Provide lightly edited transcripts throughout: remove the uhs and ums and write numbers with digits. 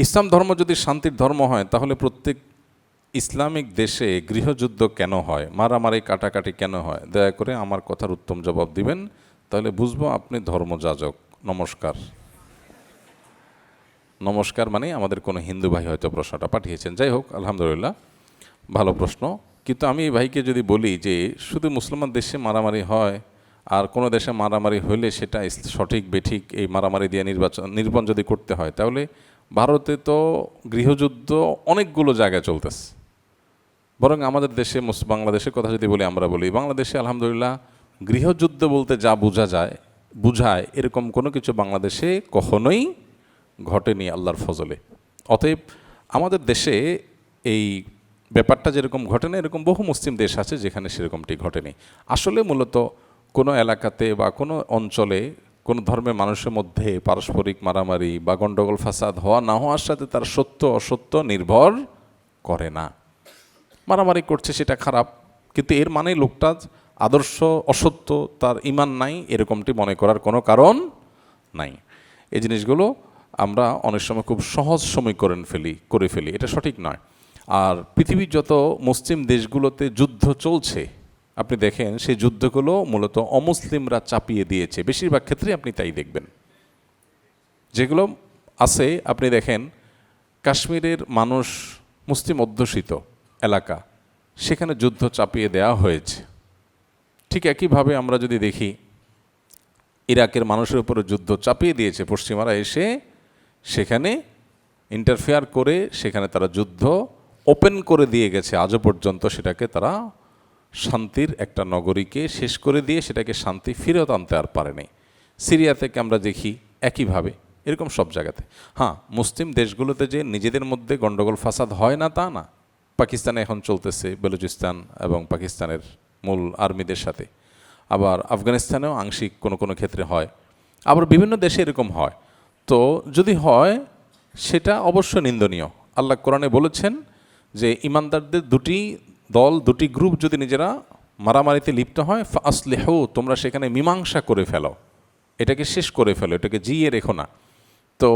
ইসলাম ধর্ম যদি শান্তির ধর্ম হয় তাহলে প্রত্যেক ইসলামিক দেশে গৃহযুদ্ধ কেন হয়, মারামারি কাটাকাটি কেন হয়? দয়া করে আমার কথার উত্তম জবাব দিবেন, তাহলে বুঝবো আপনি ধর্মযাজক। নমস্কার। নমস্কার মানে আমাদের কোনো হিন্দু ভাই হয়তো প্রশ্নটা পাঠিয়েছেন। যাই হোক, আলহামদুলিল্লাহ, ভালো প্রশ্ন। কিন্তু আমি এই ভাইকে যদি বলি যে শুধু মুসলমান দেশে মারামারি হয়, আর কোনো দেশে মারামারি হইলে সেটা সঠিক বেঠিক এই মারামারি দিয়ে নির্বাচন যদি করতে হয়, তাহলে ভারতে তো গৃহযুদ্ধ অনেকগুলো জায়গায় চলতেছে। বরং আমাদের দেশে বাংলাদেশের কথা যদি বলি, আমরা বলি বাংলাদেশে আলহামদুলিল্লাহ গৃহযুদ্ধ বলতে যা বুঝায় এরকম কোনো কিছু বাংলাদেশে কখনোই ঘটেনি আল্লাহর ফজলে। অতএব আমাদের দেশে এই ব্যাপারটা যেরকম ঘটে না, এরকম বহু মুসলিম দেশ আছে যেখানে সেরকমটি ঘটেনি। আসলে মূলত কোনো এলাকাতে বা কোনো অঞ্চলে কোনো ধর্মের মানুষের মধ্যে পারস্পরিক মারামারি বা গণ্ডগোল ফাসাদ হওয়া না হওয়ার সাথে তার সত্য অসত্য নির্ভর করে না। মারামারি করছে সেটা খারাপ, কিন্তু এর মানে লোকটা আদর্শ অসত্য, তার ঈমান নাই, এরকমটি মনে করার কোনো কারণ নাই। এই জিনিসগুলো আমরা অনেক সময় খুব সহজ সমীকরণ করে ফেলি, এটা সঠিক নয়। আর পৃথিবীর যত মুসলিম দেশগুলোতে যুদ্ধ চলছে আপনি দেখেন, সেই যুদ্ধগুলো মূলত অমুসলিমরা চাপিয়ে দিয়েছে, বেশিরভাগ ক্ষেত্রে আপনি তাই দেখবেন। যেগুলো আছে আপনি দেখেন, কাশ্মীরের মানুষ মুসলিম অধ্যুষিত এলাকা, সেখানে যুদ্ধ চাপিয়ে দেওয়া হয়েছে। ঠিক একইভাবে আমরা যদি দেখি, ইরাকের মানুষের উপরে যুদ্ধ চাপিয়ে দিয়েছে পশ্চিমারা এসে, সেখানে ইন্টারফেয়ার করে সেখানে তারা যুদ্ধ ওপেন করে দিয়ে গেছে। আজও পর্যন্ত সেটাকে তারা শান্তির একটা নগরীকে শেষ করে দিয়ে সেটাকে শান্তি ফিরত আনতে আর পারেনি। সিরিয়া থেকে আমরা দেখি একইভাবে, এরকম সব জায়গাতে। হ্যাঁ, মুসলিম দেশগুলোতে যে নিজেদের মধ্যে গণ্ডগোল ফাসাদ হয় না তা না। পাকিস্তানে এখন চলতেছে বেলুচিস্তান এবং পাকিস্তানের মূল আর্মিদের সাথে, আবার আফগানিস্তানেও আংশিক কোনো কোনো ক্ষেত্রে হয়, আবার বিভিন্ন দেশে এরকম হয়। তো যদি হয় সেটা অবশ্য নিন্দনীয়। আল্লাহ কোরআনে বলেছেন যে ইমানদারদের দুটি দল, দুটি গ্রুপ যদি নিজেরা মারামারিতে লিপ্ত হয়, ফাসলিহু, তোমরা সেখানে মীমাংসা করে ফেলো, এটাকে শেষ করে ফেলো, এটাকে জিয়ে রেখো না। তো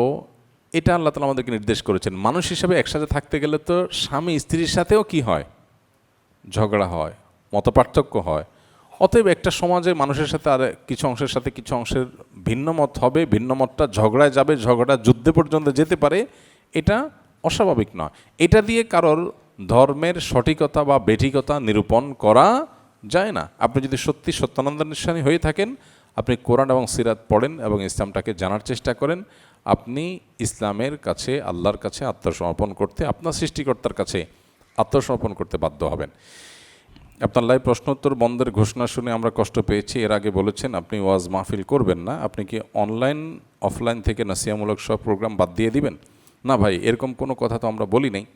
এটা আল্লাহ তাআলা আমাদেরকে নির্দেশ করেছেন। মানুষ হিসাবে একসাথে থাকতে গেলে তো স্বামী স্ত্রীর সাথেও কি হয়, ঝগড়া হয়, মতপার্থক্য হয়। অতএব একটা সমাজে মানুষের সাথে আর কিছু অংশের সাথে কিছু অংশের ভিন্ন মত হবে, ভিন্ন মতটা ঝগড়ায় যাবে, ঝগড়া যুদ্ধে পর্যন্ত যেতে পারে, এটা অস্বাভাবিক নয়। এটা দিয়ে কারোর ধর্মের সঠিকতা বা বেঠিকতা নিরূপণ করা যায় না। আপনি যদি সত্যি সত্যানন্দানুসারী হয়ে থাকেন, আপনি কোরআন এবং সিরাত পড়েন এবং ইসলামটাকে জানার চেষ্টা করেন, আপনি ইসলামের কাছে, আল্লাহর কাছে আত্মসমর্পণ করতে, আপনার সৃষ্টিকর্তার কাছে আত্মসমর্পণ করতে বাধ্য হবেন। আপনার লাইভ প্রশ্নোত্তর বন্ধের ঘোষণা শুনে আমরা কষ্ট পেয়েছি। এর আগে বলেছেন আপনি ওয়াজ মাহফিল করবেন না, আপনি কি অনলাইন অফলাইন থেকে নাসিহামূলক সব প্রোগ্রাম বাদ দিয়ে দিবেন? না ভাই, এরকম কোনো কথা তো আমরা বলি নাই।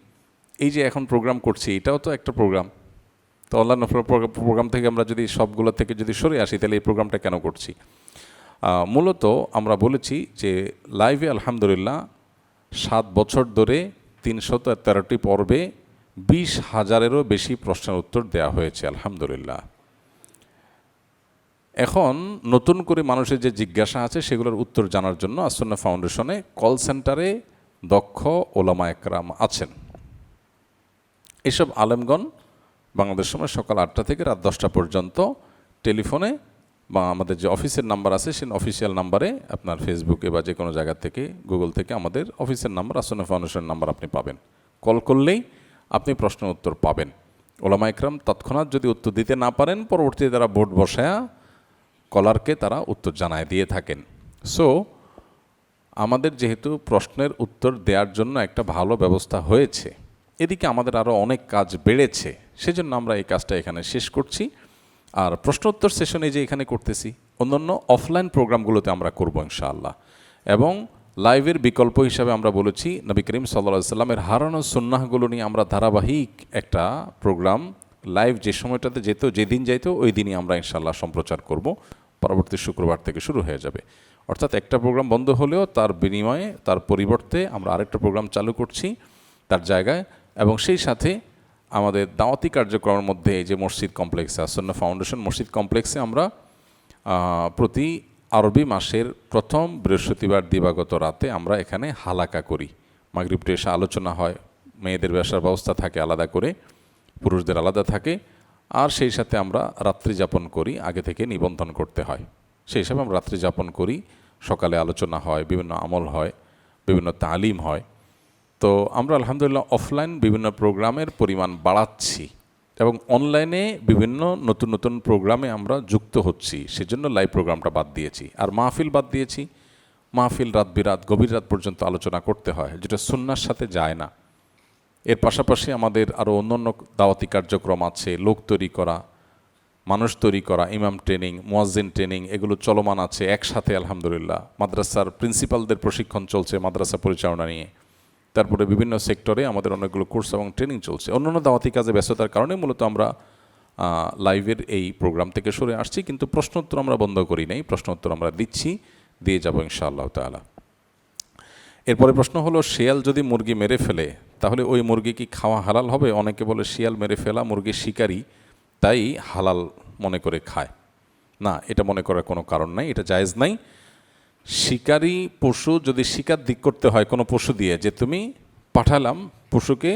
এই যে এখন প্রোগ্রাম করছি, এটাও তো একটা প্রোগ্রাম। তো অনলাইন প্রোগ্রাম থেকে আমরা যদি সবগুলো থেকে যদি সরে আসি, তাহলে এই প্রোগ্রামটা কেন করছি? মূলত আমরা বলেছি যে লাইভে আলহামদুলিল্লাহ 7 বছর ধরে 313টি পর্বে 20,000-এরও বেশি প্রশ্নের উত্তর দেওয়া হয়েছে আলহামদুলিল্লাহ। এখন নতুন করে মানুষের যে জিজ্ঞাসা আছে সেগুলোর উত্তর জানার জন্য আসুন্নাহ ফাউন্ডেশনে কল সেন্টারে দক্ষ ওলামা একরাম আছেন। এসব আলেমগণ বাংলাদেশ সময় সকাল 8টা থেকে রাত 10টা পর্যন্ত টেলিফোনে বা আমাদের যে অফিসের নাম্বার আছে সেই অফিসিয়াল নাম্বারে, আপনার ফেসবুকে বা যে কোনো জায়গা থেকে, গুগল থেকে আমাদের অফিসের নাম্বার, আসুন্নাহ ফাউন্ডেশনের নাম্বার আপনি পাবেন। কল করলেই আপনি প্রশ্নের উত্তর পাবেন। ওলামা একরাম তৎক্ষণাৎ যদি উত্তর দিতে না পারেন, পরবর্তীতে তারা ভোট বসায়া কলারকে তারা উত্তর জানায় দিয়ে থাকেন। সো আমাদের যেহেতু প্রশ্নের উত্তর দেওয়ার জন্য একটা ভালো ব্যবস্থা হয়েছে, এদিকে আমাদের আরও অনেক কাজ বেড়েছে, সেজন্য আমরা এই কাজটা এখানে শেষ করছি। আর প্রশ্নোত্তর সেশনে যে এখানে করতেছি, অন্যান্য অফলাইন প্রোগ্রামগুলোতে আমরা করব ইনশাআল্লাহ। এবং লাইভের বিকল্প হিসাবে আমরা বলেছি নবী করিম সাল্লাল্লাহু আলাইহি সাল্লামের হারানো সুন্নাহগুলো নিয়ে আমরা ধারাবাহিক একটা প্রোগ্রাম লাইভ যে সময়টাতে যেত, যেদিন যাইত, ওই দিনই আমরা ইনশাআল্লাহ সম্প্রচার করব। পরবর্তী শুক্রবার থেকে শুরু হয়ে যাবে। অর্থাৎ একটা প্রোগ্রাম বন্ধ হলেও তার বিনিময়ে, তার পরিবর্তে আমরা আরেকটা প্রোগ্রাম চালু করছি তার জায়গায়। এবং সেই সাথে আমাদের দাওয়াতি কার্যক্রমের মধ্যে এই যে মসজিদ কমপ্লেক্সে, আসুন্নাহ ফাউন্ডেশন মসজিদ কমপ্লেক্সে আমরা প্রতি আরবি মাসের প্রথম বৃহস্পতিবার দিবাগত রাতে আমরা এখানে হালাকা করি। মাগরিব টু এশা আলোচনা হয়, মেয়েদের ব্যবসার ব্যবস্থা থাকে আলাদা করে, পুরুষদের আলাদা থাকে, আর সেই সাথে আমরা রাত্রি যাপন করি, আগে থেকে নিবন্ধন করতে হয়। সেই হিসাবে আমরা রাত্রি যাপন করি, সকালে আলোচনা হয়, বিভিন্ন আমল হয়, বিভিন্ন তালিম হয়। তো আমরা আলহামদুলিল্লাহ অফলাইন বিভিন্ন প্রোগ্রামের পরিমাণ বাড়াচ্ছি এবং অনলাইনে বিভিন্ন নতুন নতুন প্রোগ্রামে আমরা যুক্ত হচ্ছি, সেজন্য লাইভ প্রোগ্রামটা বাদ দিয়েছি। আর মাহফিল বাদ দিয়েছি। মাহফিল রাত বিরাত গভীর রাত পর্যন্ত আলোচনা করতে হয়, যেটা সুন্নাহর সাথে যায় না। এর পাশাপাশি আমাদের আরও অন্যান্য দাওয়াতি কার্যক্রম আছে, লোক তৈরি করা, মানুষ তৈরি করা, ইমাম ট্রেনিং, মুয়াজ্জিন ট্রেনিং, এগুলো চলমান আছে একসাথে আলহামদুলিল্লাহ। মাদ্রাসার প্রিন্সিপালদের প্রশিক্ষণ চলছে মাদ্রাসা পরিচালনা নিয়ে। তারপরে বিভিন্ন সেক্টরে আমাদের অনেকগুলো কোর্স এবং ট্রেনিং চলছে। অন্যান্য দাওয়াতি কাজে ব্যস্ততার কারণে মূলত আমরা লাইভের এই প্রোগ্রাম থেকে সরে আসছি, কিন্তু প্রশ্নোত্তর আমরা বন্ধ করি নাই, প্রশ্নোত্তর আমরা দিচ্ছি, দিয়ে যাব ইনশাআল্লাহ তাআলা। এরপরে প্রশ্ন হলো, শিয়াল যদি মুরগি মেরে ফেলে তাহলে ওই মুরগি কি খাওয়া হালাল হবে? অনেকে বলে শিয়াল মেরে ফেলা মুরগি শিকারী, তাই হালাল মনে করে খায়। না, এটা মনে করার কোনো কারণ নাই, এটা জায়েজ নাই। শিকারী পশু যদি শিকার দিক করতে হয় কোনো পশু দিয়ে, যে তুমি পশুকে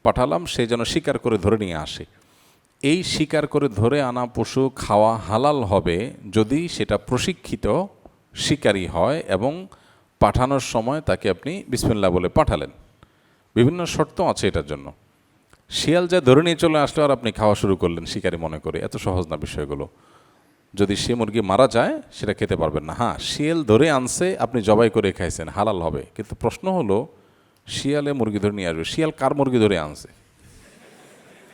পাঠালাম সে যেন শিকার করে ধরে নিয়ে আসে, এই শিকার করে ধরে আনা পশু খাওয়া হালাল হবে যদি সেটা প্রশিক্ষিত শিকারী হয় এবং পাঠানোর সময় তাকে আপনি বিসমিল্লাহ বলে পাঠালেন। বিভিন্ন শর্ত আছে এটার জন্য। শিয়াল যা ধরে নিয়ে চলে আসলো আর আপনি খাওয়া শুরু করলেন শিকারী মনে করে, এত সহজ না বিষয়গুলো। যদি সে মুরগি মারা যায় সেটা খেতে পারবেন না। হ্যাঁ, শিয়াল ধরে আনছে, আপনি জবাই করে খাইছেন, হালাল হবে। কিন্তু প্রশ্ন হলো, শিয়ালে মুরগি ধরে নিয়ে আসবে, শিয়াল কার মুরগি ধরে আনছে?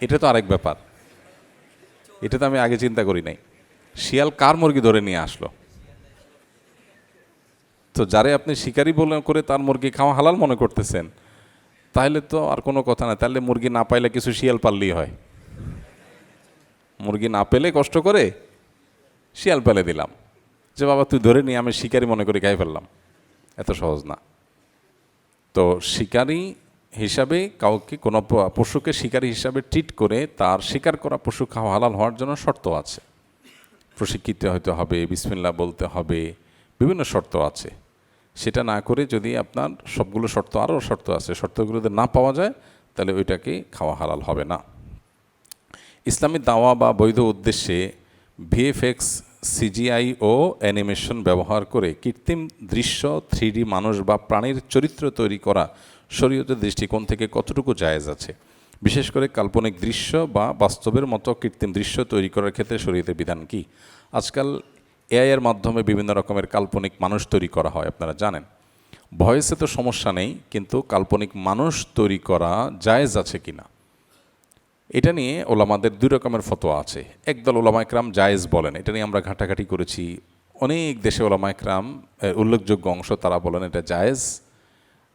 এটা তো আরেক ব্যাপার, এটা তো আমি আগে চিন্তা করি নাই। শিয়াল কার মুরগি ধরে নিয়ে আসলো? তো যারে আপনি শিকারি বলে করে তার মুরগি খাওয়া হালাল মনে করতেছেন, তাহলে তো আর কোনো কথা না। তাহলে মুরগি না পাইলে কিছু শিয়াল পাললেই হয়। মুরগি না পেলে কষ্ট করে শিয়াল পেলে দিলাম, যে বাবা তুই ধরে নিয়ে আমি শিকারি মনে করে খাই ফেললাম। এত সহজ না। তো শিকারি হিসাবে কাউকে, কোনো পশুকে শিকারি হিসাবে ট্রিট করে তার শিকার করা পশু খাওয়া হালাল হওয়ার জন্য শর্ত আছে। প্রশিক্ষিত হতে হবে, বিসমিল্লাহ বলতে হবে, বিভিন্ন শর্ত আছে। সেটা না করে যদি আপনার সবগুলো শর্ত, আরও শর্ত আছে, শর্তগুলোতে না পাওয়া যায় তাহলে ওইটাকে খাওয়া হালাল হবে না। ইসলামী দাওয়া বা বৈধ উদ্দেশ্যে ভিএফএক্স, সিজিআই ও অ্যানিমেশন ব্যবহার করে কৃত্রিম দৃশ্য, 3D মানুষ বা প্রাণীর চরিত্র তৈরি করা শরীয়তের দৃষ্টিকোণ থেকে কতটুকু জায়েজ আছে? বিশেষ করে কাল্পনিক দৃশ্য বা বাস্তবের মতো কৃত্রিম দৃশ্য তৈরি করার ক্ষেত্রে শরীয়তের বিধান কি? আজকাল এআই এর মাধ্যমে বিভিন্ন রকমের কাল্পনিক মানুষ তৈরি করা হয়, আপনারা জানেন। ভয়েসে তো সমস্যা নেই, কিন্তু কাল্পনিক মানুষ তৈরি করা জায়েজ আছে কিনা, এটা নিয়ে ওলামাদের দুই রকমের ফতোয়া আছে। একদল ওলামা একরাম জায়েজ বলেন, এটা নিয়ে আমরা ঘাটাঘাটি করেছি। অনেক দেশে ওলামা একরাম, উল্লেখযোগ্য অংশ তারা বলেন এটা জায়েজ।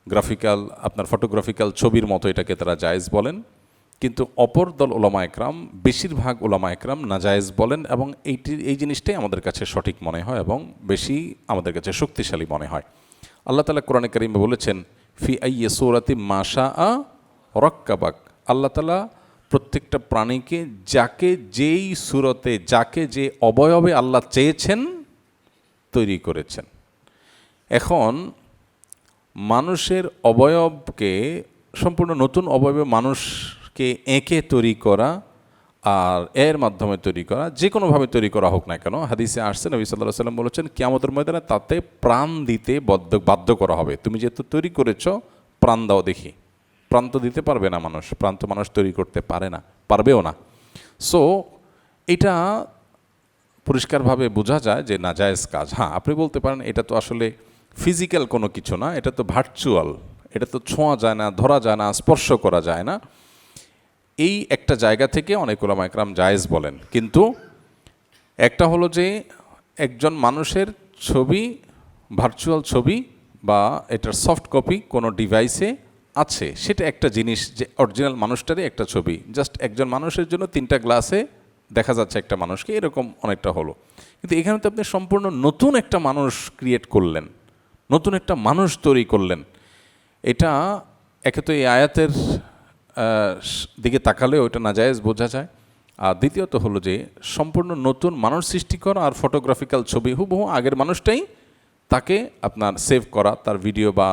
গ্রাফিক্যাল, আপনার ফটোগ্রাফিক্যাল ছবির মতো এটাকে তারা জায়েজ বলেন। কিন্তু অপর দল ওলামা একরাম, বেশিরভাগ ওলামা একরাম নাজায়েজ বলেন, এবং এই জিনিসটাই আমাদের কাছে সঠিক মনে হয় এবং বেশি আমাদের কাছে শক্তিশালী মনে হয়। আল্লাহ তাআলা কোরআনে কারিমে বলেছেন, ফি আইয়ি সূরাতি মা শাআ রাক্কাবাক। আল্লাহ তাআলা প্রত্যেকটা প্রাণীকে যাকে যেই সূরতে, যাকে যে অবয়বে আল্লাহ চেয়েছেন তৈরি করেছেন। এখন মানুষের অবয়বকে, সম্পূর্ণ নতুন অবয়বে মানুষকে এঁকে তৈরি করা আর এর মাধ্যমে তৈরি করা, যে কোনোভাবে তৈরি করা হোক না কেন, হাদিসে আসছে নবী সাল্লাল্লাহু আলাইহি ওয়াসাল্লাম বলেছেন, কিয়ামতের ময়দানে তাতে প্রাণ দিতে বাধ্য করা হবে। তুমি যেহেতু তৈরি করেছ, প্রাণ দাও দেখি। প্রাণ তো দিতে পারবে না মানুষ, প্রাণ তো মানুষ তৈরি করতে পারে না, পারবেও না। সো এটা পরিষ্কারভাবে বোঝা যায় যে নাজায়েজ কাজ। হ্যাঁ, আপনি বলতে পারেন এটা তো আসলে ফিজিক্যাল কোনো কিছু না, এটা তো ভার্চুয়াল, এটা তো ছোঁয়া যায় না, ধরা যায় না, স্পর্শ করা যায় না। এই একটা জায়গা থেকে অনেক ওলামা একরাম জায়েজ বলেন। কিন্তু একটা হলো যে একজন মানুষের ছবি, ভার্চুয়াল ছবি বা এটার সফট কপি কোনো ডিভাইসে আছে, সেটা একটা জিনিস। যে অরিজিনাল মানুষটারই একটা ছবি, জাস্ট একজন মানুষের জন্য 3টা গ্লাসে দেখা যাচ্ছে একটা মানুষকে, এরকম অনেকটা হলো। কিন্তু এখানে তো আপনি সম্পূর্ণ নতুন একটা মানুষ ক্রিয়েট করলেন, নতুন একটা মানুষ তৈরি করলেন। এটা একে তো এই আয়াতের দিকে তাকালেও ওটা নাজায়েজ বোঝা যায়। আর দ্বিতীয়ত হলো যে সম্পূর্ণ নতুন মানুষ সৃষ্টি করা আর ফটোগ্রাফিক্যাল ছবি হুবহু আগের মানুষটাই তাকে আপনার সেভ করা, তার ভিডিও বা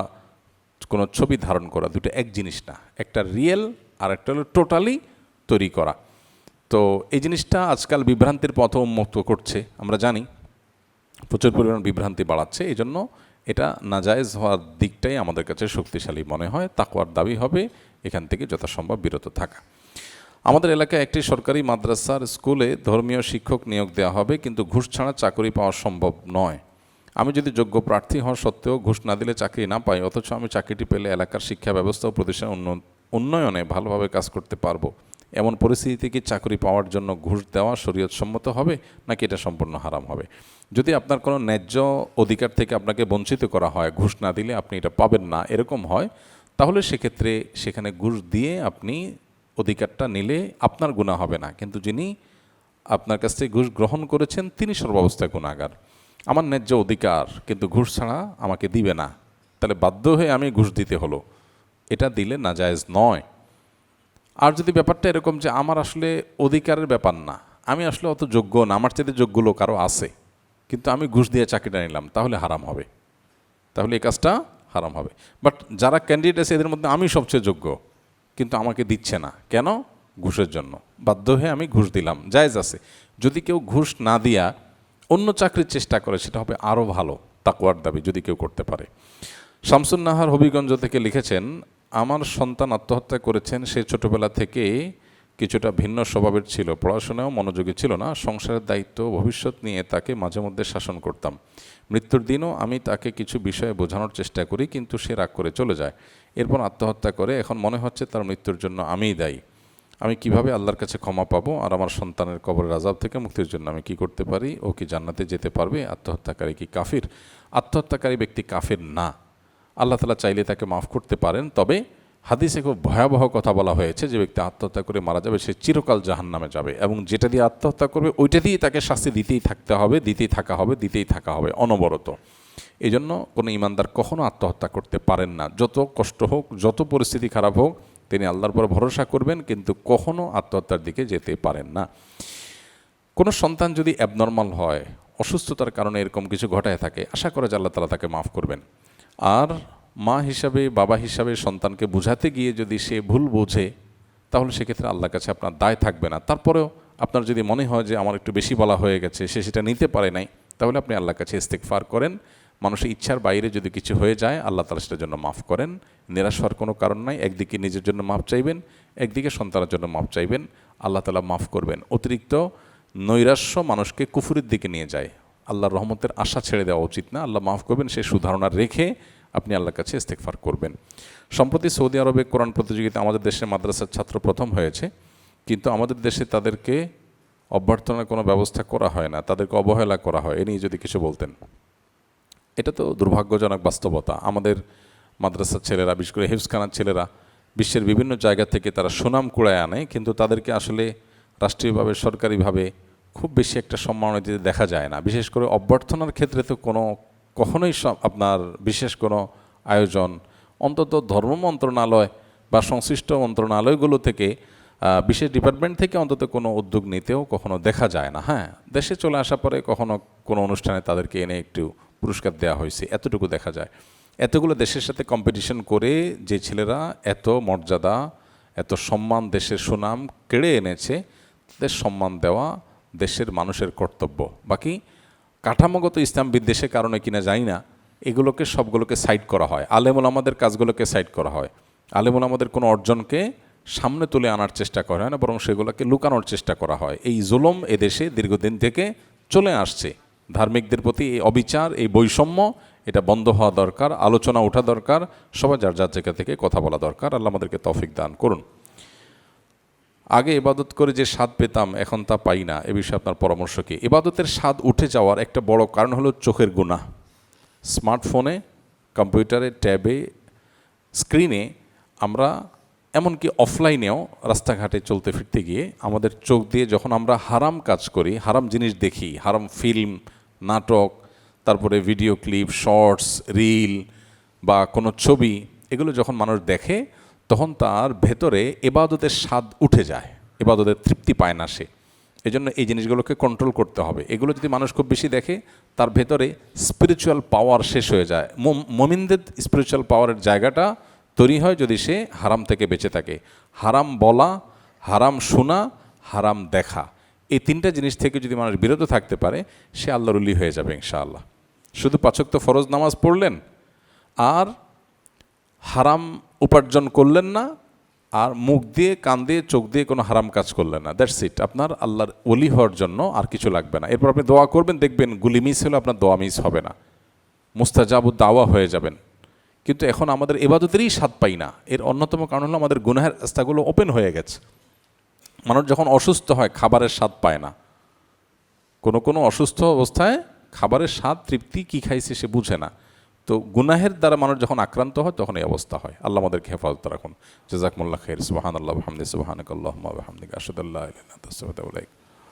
কোনো ছবি ধারণ করা, দুটো এক জিনিস না। একটা রিয়েল আর একটা হলো টোটালি তৈরি করা। তো এই জিনিসটা আজকাল বিভ্রান্তির পথ উন্মুক্ত করছে, আমরা জানি প্রচুর পরিমাণ বিভ্রান্তি বাড়াচ্ছে। এই জন্য এটা নাজায়েজ হওয়ার দিকটাই আমাদের কাছে শক্তিশালী মনে হয়। তাকওয়ার দাবি হবে এখান থেকে যথাসম্ভব বিরত থাকা। আমাদের এলাকায় একটি সরকারি মাদ্রাসার স্কুলে ধর্মীয় শিক্ষক নিয়োগ দেওয়া হবে, কিন্তু ঘুষ ছাড়া চাকরি পাওয়া সম্ভব নয়। আমি যদি যোগ্য প্রার্থী হওয়া সত্ত্বেও ঘুষ না দিলে চাকরি না পাই, অথচ আমি চাকরিটি পেলে এলাকার শিক্ষা ব্যবস্থা ও প্রতিষ্ঠান উন্নয়নে ভালোভাবে কাজ করতে পারবো, এমন পরিস্থিতিতে কি চাকরি পাওয়ার জন্য ঘুষ দেওয়া শরীয়তসম্মত হবে, নাকি এটা সম্পূর্ণ হারাম হবে? যদি আপনার কোনো ন্যায্য অধিকার থেকে আপনাকে বঞ্চিত করা হয়, ঘুষ না দিলে আপনি এটা পাবেন না, এরকম হয়, তাহলে সেক্ষেত্রে সেখানে ঘুষ দিয়ে আপনি অধিকারটা নিলে আপনার গুনাহ হবে না, কিন্তু যিনি আপনার কাছ থেকে ঘুষ গ্রহণ করেছেন তিনি সর্বাবস্থায় গুনাহগার। আমার ন্যায্য অধিকার, কিন্তু ঘুষ ছাড়া আমাকে দিবে না, তাহলে বাধ্য হয়ে আমি ঘুষ দিতে হলো, এটা দিলে নাজায়েজ নয়। আর যদি ব্যাপারটা এরকম যে আমার আসলে অধিকারের ব্যাপার না, আমি আসলে অত যোগ্য না, আমার চাইতে যোগ্য লোক আরও আছে, কিন্তু আমি ঘুষ দিয়ে চাকরিটা নিলাম, তাহলে হারাম হবে, তাহলে এই কাজটা হারাম হবে। বাট যারা ক্যান্ডিডেট আছে এদের মধ্যে আমি সবচেয়ে যোগ্য, কিন্তু আমাকে দিচ্ছে না, কেন? ঘুষের জন্য, বাধ্য হয়ে আমি ঘুষ দিলাম, জায়েজ আছে। যদি কেউ ঘুষ না দিয়া অন্য চাকরির চেষ্টা করে, সেটা হবে আরও ভালো, তাকওয়ার দাবি যদি কেউ করতে পারে। শামসুন নাহার হবিগঞ্জ থেকে লিখেছেন, আমার সন্তান আত্মহত্যা করেছেন। সে ছোটবেলা থেকে কিছুটা ভিন্ন স্বভাবের ছিল, পড়াশোনাও মনোযোগী ছিল না, সংসারের দায়িত্ব ভবিষ্যৎ নিয়ে তাকে মাঝে মধ্যে শাসন করতাম। মৃত্যুর দিনও আমি তাকে কিছু বিষয়ে বোঝানোর চেষ্টা করি, কিন্তু সে রাগ করে চলে যায়, এরপর আত্মহত্যা করে। এখন মনে হচ্ছে তার মৃত্যুর জন্য আমিই দায়ী। আমি কিভাবে আল্লাহর কাছে ক্ষমা পাবো, আর আমার সন্তানের কবরের আযাব থেকে মুক্তির জন্য আমি কি করতে পারি? ও কি জান্নাতে যেতে পারবে? আত্মহত্যাকারী কি কাফির? আত্মহত্যাকারী ব্যক্তি কাফির না, আল্লাহ তাআলা চাইলে তাকে মাফ করতে পারেন। তবে হাদিসে খুব ভয়াবহ কথা বলা হয়েছে, যে ব্যক্তি আত্মহত্যা করে মারা যাবে সে চিরকাল জাহান্নামে যাবে, এবং যেটা দিয়ে আত্মহত্যা করবে ওইটা দিয়ে তাকে শাস্তি দিতেই থাকতে হবে, দিতেই থাকা হবে অনবরত। এই জন্য কোনো ইমানদার কখনো আত্মহত্যা করতে পারেন না, যত কষ্ট হোক, যত পরিস্থিতি খারাপ হোক, তিনি আল্লাহর উপর ভরসা করবেন, কিন্তু কখনো আত্মহত্যার দিকে যেতে পারেন না। কোনো সন্তান যদি অ্যাবনর্মাল হয়, অসুস্থতার কারণে এরকম কিছু ঘটায় থাকে, আশা করে যে আল্লাহ তাআলা তাকে মাফ করবেন। আর মা হিসাবে, বাবা হিসাবে সন্তানকে বোঝাতে গিয়ে যদি সে ভুল বোঝে, তাহলে সেক্ষেত্রে আল্লাহর কাছে আপনার দায় থাকবে না। তারপরেও আপনার যদি মনে হয় যে আমার একটু বেশি বলা হয়ে গেছে, সে সেটা নিতে পারে নাই, তাহলে আপনি আল্লাহর কাছে ইস্তেগফার করেন। মানুষের ইচ্ছার বাইরে যদি কিছু হয়ে যায়, আল্লাহ তাআলা সেটার জন্য মাফ করেন। নিরাশ হওয়ার কোনো কারণ নাই। একদিকে নিজের জন্য মাফ চাইবেন, একদিকে সন্তানের জন্য মাফ চাইবেন, আল্লাহ তাআলা মাফ করবেন। অতিরিক্ত নৈরাশ্য মানুষকে কুফুরের দিকে নিয়ে যায়। আল্লাহর রহমতের আশা ছেড়ে দেওয়া উচিত না। আল্লাহ মাফ করবেন সে সুধারণা রেখে আপনি আল্লাহর কাছে ইস্তেগফার করবেন। সম্প্রতি সৌদি আরবে কোরআন প্রতিযোগিতা আমাদের দেশের মাদ্রাসার ছাত্র প্রথম হয়েছে, কিন্তু আমাদের দেশে তাদেরকে অভ্যর্থনার কোনো ব্যবস্থা করা হয় না, তাদেরকে অবহেলা করা হয়। এ নিয়ে যদি কিছু বলতেন। এটা তো দুর্ভাগ্যজনক বাস্তবতা। আমাদের মাদ্রাসার ছেলেরা, বিশেষ করে হিফজখানার ছেলেরা, বিশ্বের বিভিন্ন জায়গা থেকে তারা সুনাম কুড়ায় আনে, কিন্তু তাদেরকে আসলে রাষ্ট্রীয়ভাবে, সরকারিভাবে খুব বেশি একটা সম্মাননা দিতে দেখা যায় না। বিশেষ করে অভ্যর্থনার ক্ষেত্রে তো কখনোই আপনার বিশেষ কোনো আয়োজন, অন্তত ধর্ম মন্ত্রণালয় বা সংশ্লিষ্ট মন্ত্রণালয়গুলো থেকে, বিশেষ ডিপার্টমেন্ট থেকে অন্তত কোনো উদ্যোগ নিতেও কখনো দেখা যায় না। হ্যাঁ, দেশে চলে আসার পরে কখনো কোনো অনুষ্ঠানে তাদেরকে এনে একটু পুরস্কার দেওয়া হয়েছে, এতটুকু দেখা যায়। এতগুলো দেশের সাথে কম্পিটিশন করে যে ছেলেরা এত মর্যাদা, এত সম্মান, দেশের সুনাম কেড়ে এনেছে, তাদের সম্মান দেওয়া দেশের মানুষের কর্তব্য। বাকি কাঠামোগত ইসলাম বিদ্বেষের কারণে কিনা জানি না, এগুলোকে সবগুলোকে সাইড করা হয়, আলেমুল আমাদের কাজগুলোকে সাইড করা হয়। আলেমুল আমাদের কোনো অর্জনকে সামনে তুলে আনার চেষ্টা করা হয় না, বরং সেগুলোকে লুকানোর চেষ্টা করা হয়। এই জুলুম এদেশে দীর্ঘদিন থেকে চলে আসছে। ধার্মিকদের প্রতি এই অবিচার, এই বৈষম্য, এটা বন্ধ হওয়া দরকার, আলোচনা ওঠা দরকার, সবাই যার যার জায়গা থেকে কথা বলা দরকার। আল্লাহ আমাদেরকে তৌফিক দান করুন। আগে ইবাদত করে যে স্বাদ পেতাম এখন তা পাই না, এ বিষয়ে আপনার পরামর্শ কি? ইবাদতের স্বাদ উঠে যাওয়ার একটা বড় কারণ হলো চোখের গুনাহ। স্মার্টফোনে, কম্পিউটারে, ট্যাবে, স্ক্রিনে, আমরা এমনকি অফলাইনেও রাস্তাঘাটে চলতে ফিরতে গিয়ে আমাদের চোখ দিয়ে যখন আমরা হারাম কাজ করি, হারাম জিনিস দেখি, হারাম ফিল্ম, নাটক, তারপরে ভিডিও ক্লিপ, শর্টস, রিল বা কোনো ছবি, এগুলো যখন মানুষ দেখে, তখন তার ভেতরে ইবাদতের স্বাদ উঠে যায়, ইবাদতের তৃপ্তি পায় না সে। এই জন্য এই জিনিসগুলোকে কন্ট্রোল করতে হবে। এগুলো যদি মানুষ খুব বেশি দেখে, তার ভেতরে স্পিরিচুয়াল পাওয়ার শেষ হয়ে যায়। মুমিনদের স্পিরিচুয়াল পাওয়ারের জায়গাটা তৈরি হয় যদি সে হারাম থেকে বেঁচে থাকে। হারাম বলা, হারাম শোনা, হারাম দেখা, এই তিনটা জিনিস থেকে যদি মানুষ বিরত থাকতে পারে, সে আল্লাহর ওলি হয়ে যাবে ইনশাআল্লাহ। শুধু 5 ওয়াক্ত ফরজ নামাজ পড়লেন আর হারাম উপার্জন করলেন না, আর মুখ দিয়ে, কান দিয়ে, চোখ দিয়ে কোনো হারাম কাজ করলেন না, দ্যাটস ইট। আপনার আল্লাহর ওলি হওয়ার জন্য আর কিছু লাগবে না। এরপর আপনি দোয়া করবেন, দেখবেন গুলি মিস হলে আপনার দোয়া মিস হবে না, মুস্তাজাবুদ দাওয়া হয়ে যাবেন। কিন্তু এখন আমাদের ইবাদতেরই স্বাদ পাই না। এর অন্যতম কারণ হলো আমাদের গুনাহের রাস্তাগুলো ওপেন হয়ে গেছে। মানুষ যখন অসুস্থ হয় খাবারের স্বাদ পায় না। কোনো অসুস্থ অবস্থায় খাবারের স্বাদ, তৃপ্তি, কী খাইছে সে বুঝে না। তো গুনাহের দ্বারা মানুষ যখন আক্রান্ত হয় তখন এই অবস্থা হয়। আল্লাহ আমাদেরকে হেফাজত রাখুন। জাযাকুমুল্লাহ খাইর। সুবহানাল্লাহ ওয়া বিহামদিহি, সুবহানাকাল্লাহুম্মা ওয়া বিহামদিকা, আশহাদু আল্লা ইলাহা ইল্লা আনতা, আস্তাগফিরুকা ওয়া আতুবু ইলাইক।